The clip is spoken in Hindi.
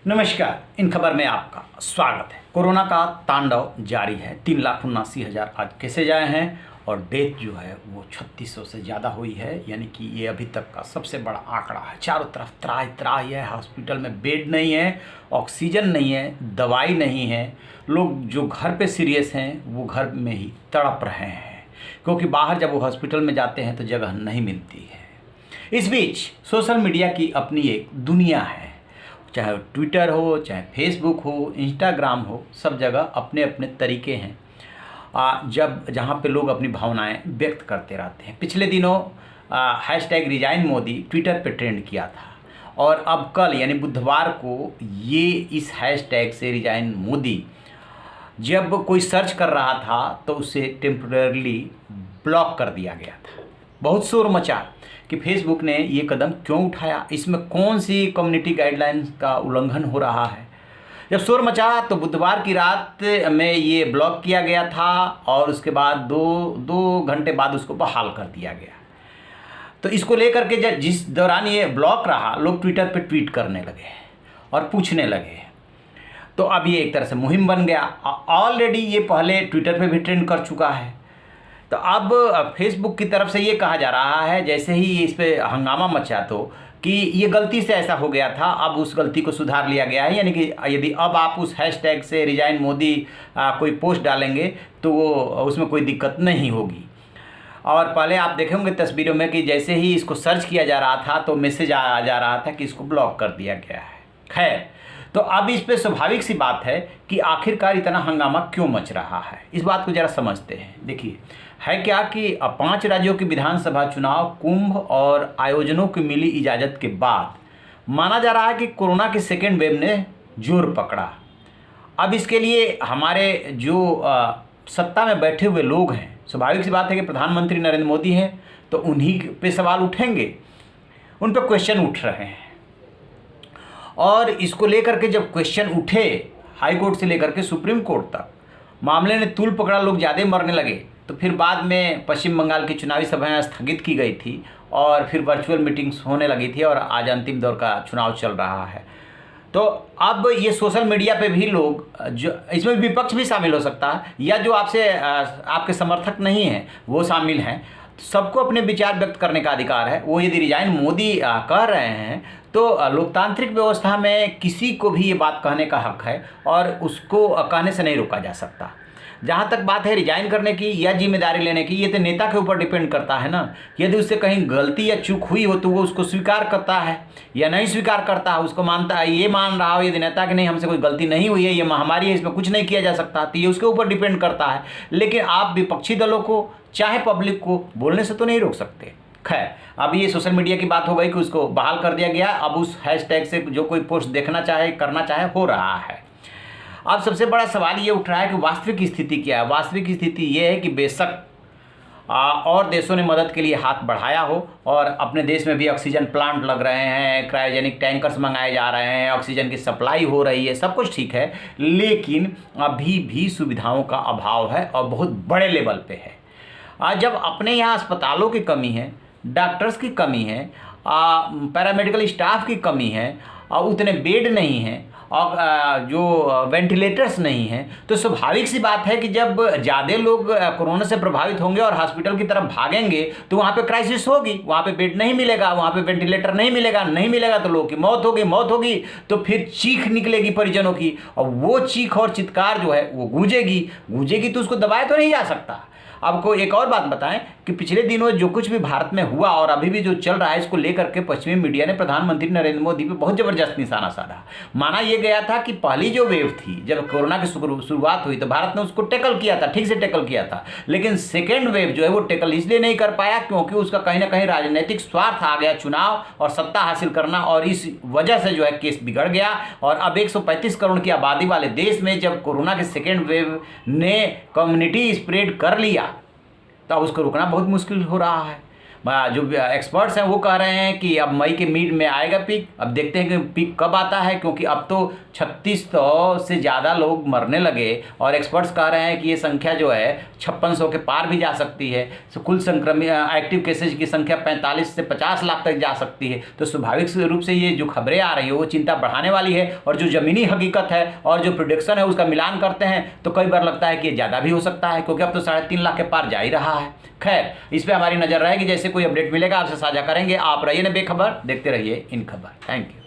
नमस्कार। इन खबर में आपका स्वागत है। कोरोना का तांडव जारी है। 3,79,000 आज केसेज आए हैं और डेथ जो है वो 3600 से ज़्यादा हुई है, यानी कि ये अभी तक का सबसे बड़ा आंकड़ा है। चारों तरफ त्राही त्राही है। हॉस्पिटल में बेड नहीं है, ऑक्सीजन नहीं है, दवाई नहीं है। लोग जो घर पे सीरियस हैं वो घर में ही तड़प रहे हैं, क्योंकि बाहर जब वो हॉस्पिटल में जाते हैं तो जगह नहीं मिलती है। इस बीच सोशल मीडिया की अपनी एक दुनिया है, चाहे ट्विटर हो, चाहे फेसबुक हो, इंस्टाग्राम हो, सब जगह अपने अपने तरीके हैं जहाँ पे लोग अपनी भावनाएं व्यक्त करते रहते हैं। पिछले दिनों हैशटैग रिजाइन मोदी ट्विटर पे ट्रेंड किया था और अब कल यानी बुधवार को ये इस हैशटैग से रिजाइन मोदी जब कोई सर्च कर रहा था तो उसे टेम्पररी ब्लॉक कर दिया गया था। बहुत शोर मचा कि फेसबुक ने ये कदम क्यों उठाया, इसमें कौन सी कम्युनिटी गाइडलाइंस का उल्लंघन हो रहा है। जब शोर मचा तो बुधवार की रात में ये ब्लॉक किया गया था और उसके बाद दो घंटे बाद उसको बहाल कर दिया गया। तो इसको लेकर के जिस दौरान ये ब्लॉक रहा, लोग ट्विटर पे ट्वीट करने लगे और पूछने लगे। तो अब ये एक तरह से मुहिम बन गया। ऑलरेडी ये पहले ट्विटर पे भी ट्रेंड कर चुका है। तो अब फेसबुक की तरफ से ये कहा जा रहा है, जैसे ही इस पे हंगामा मचा तो कि ये गलती से ऐसा हो गया था, अब उस गलती को सुधार लिया गया है। यानी कि यदि अब आप उस हैशटैग से रिजाइन मोदी कोई पोस्ट डालेंगे तो वो उसमें कोई दिक्कत नहीं होगी। और पहले आप देखे होंगे तस्वीरों में कि जैसे ही इसको सर्च किया जा रहा था तो मैसेज आ जा रहा था कि इसको ब्लॉक कर दिया गया है। खैर, तो अब इस पे स्वाभाविक सी बात है कि आखिरकार इतना हंगामा क्यों मच रहा है, इस बात को ज़रा समझते हैं। देखिए, है क्या कि 5 राज्यों की विधानसभा चुनाव, कुंभ और आयोजनों की मिली इजाज़त के बाद माना जा रहा है कि कोरोना के सेकेंड वेव ने जोर पकड़ा। अब इसके लिए हमारे जो सत्ता में बैठे हुए लोग हैं, स्वाभाविक सी बात है कि प्रधानमंत्री नरेंद्र मोदी हैं तो उन्हीं पे सवाल उठेंगे, उन पर क्वेश्चन उठ रहे हैं। और इसको लेकर के जब क्वेश्चन उठे हाई कोर्ट से लेकर के सुप्रीम कोर्ट तक, मामले ने तूल पकड़ा, लोग ज़्यादा मरने लगे। तो फिर बाद में पश्चिम बंगाल की चुनावी सभाएं स्थगित की गई थी और फिर वर्चुअल मीटिंग्स होने लगी थी और आज अंतिम दौर का चुनाव चल रहा है। तो अब ये सोशल मीडिया पे भी लोग, जो इसमें विपक्ष भी शामिल हो सकता है या जो आपके समर्थक नहीं हैं वो शामिल हैं, सबको अपने विचार व्यक्त करने का अधिकार है। वो यदि रिजाइन मोदी कह रहे हैं तो लोकतांत्रिक व्यवस्था में किसी को भी ये बात कहने का हक है और उसको कहने से नहीं रोका जा सकता। जहाँ तक बात है रिजाइन करने की या जिम्मेदारी लेने की, ये तो नेता के ऊपर डिपेंड करता है ना। यदि उससे कहीं गलती या चूक हुई हो तो वो उसको स्वीकार करता है या नहीं स्वीकार करता है, उसको मानता है, ये मान रहा हो यदि नेता कि नहीं हमसे कोई गलती नहीं हुई है, ये महामारी है, इसमें कुछ नहीं किया जा सकता, तो ये उसके ऊपर डिपेंड करता है। लेकिन आप विपक्षी दलों को चाहे पब्लिक को बोलने से तो नहीं रोक सकते। खैर, अब ये सोशल मीडिया की बात हो गई कि उसको बहाल कर दिया गया। अब उस हैशटैग से जो कोई पोस्ट देखना चाहे, करना चाहे, हो रहा है। अब सबसे बड़ा सवाल ये उठ रहा है कि वास्तविक स्थिति क्या है। वास्तविक स्थिति ये है कि बेशक और देशों ने मदद के लिए हाथ बढ़ाया हो और अपने देश में भी ऑक्सीजन प्लांट लग रहे हैं, क्रायोजेनिक टैंकर्स मंगाए जा रहे हैं, ऑक्सीजन की सप्लाई हो रही है, सब कुछ ठीक है, लेकिन अभी भी सुविधाओं का अभाव है और बहुत बड़े लेवल पे है। जब अपने यहाँ अस्पतालों की कमी है, डॉक्टर्स की कमी है, पैरामेडिकल स्टाफ की कमी है और उतने बेड नहीं हैं और जो वेंटिलेटर्स नहीं हैं, तो स्वाभाविक सी बात है कि जब ज़्यादा लोग कोरोना से प्रभावित होंगे और हॉस्पिटल की तरफ भागेंगे तो वहाँ पे क्राइसिस होगी। वहाँ पे बेड नहीं मिलेगा, वहाँ पे वेंटिलेटर नहीं मिलेगा तो लोगों की मौत होगी। तो फिर चीख निकलेगी परिजनों की और वो चीख और चित्कार जो है वो गूंजेगी तो उसको दबाया तो नहीं जा सकता। आपको एक और बात बताएं कि पिछले दिनों जो कुछ भी भारत में हुआ और अभी भी जो चल रहा है, इसको लेकर के पश्चिमी मीडिया ने प्रधानमंत्री नरेंद्र मोदी पे बहुत ज़बरदस्त निशाना साधा। माना यह गया था कि पहली जो वेव थी, जब कोरोना की शुरुआत हुई तो भारत ने उसको टैकल किया था, ठीक से टैकल किया था। लेकिन सेकेंड वेव जो है वो टैकल इसलिए नहीं कर पाया क्योंकि उसका कहीं ना कहीं राजनीतिक स्वार्थ आ गया, चुनाव और सत्ता हासिल करना, और इस वजह से जो है केस बिगड़ गया। और अब 135 करोड़ की आबादी वाले देश में जब कोरोना के सेकेंड वेव ने कम्युनिटी स्प्रेड कर लिया तो उसको रोकना बहुत मुश्किल हो रहा है। जो एक्सपर्ट्स हैं वो कह रहे हैं कि अब मई के मिड में आएगा पीक। अब देखते हैं कि पीक कब आता है, क्योंकि अब तो 3600 से ज़्यादा लोग मरने लगे और एक्सपर्ट्स कह रहे हैं कि ये संख्या जो है 5600 के पार भी जा सकती है। तो कुल संक्रमित एक्टिव केसेज की संख्या 45 से 50 लाख तक जा सकती है। तो स्वाभाविक रूप से ये जो खबरें आ रही है वो चिंता बढ़ाने वाली है, और जो ज़मीनी हकीकत है और जो प्रोडिक्शन है उसका मिलान करते हैं तो कई बार लगता है कि ये ज़्यादा भी हो सकता है, क्योंकि अब तो 3.5 लाख के पार जा ही रहा है। खैर, इस पर हमारी नज़र रहेगी, जैसे कोई अपडेट मिलेगा आपसे साझा करेंगे। आप रहिए ना बेखबर, देखते रहिए इन खबर। Thank you.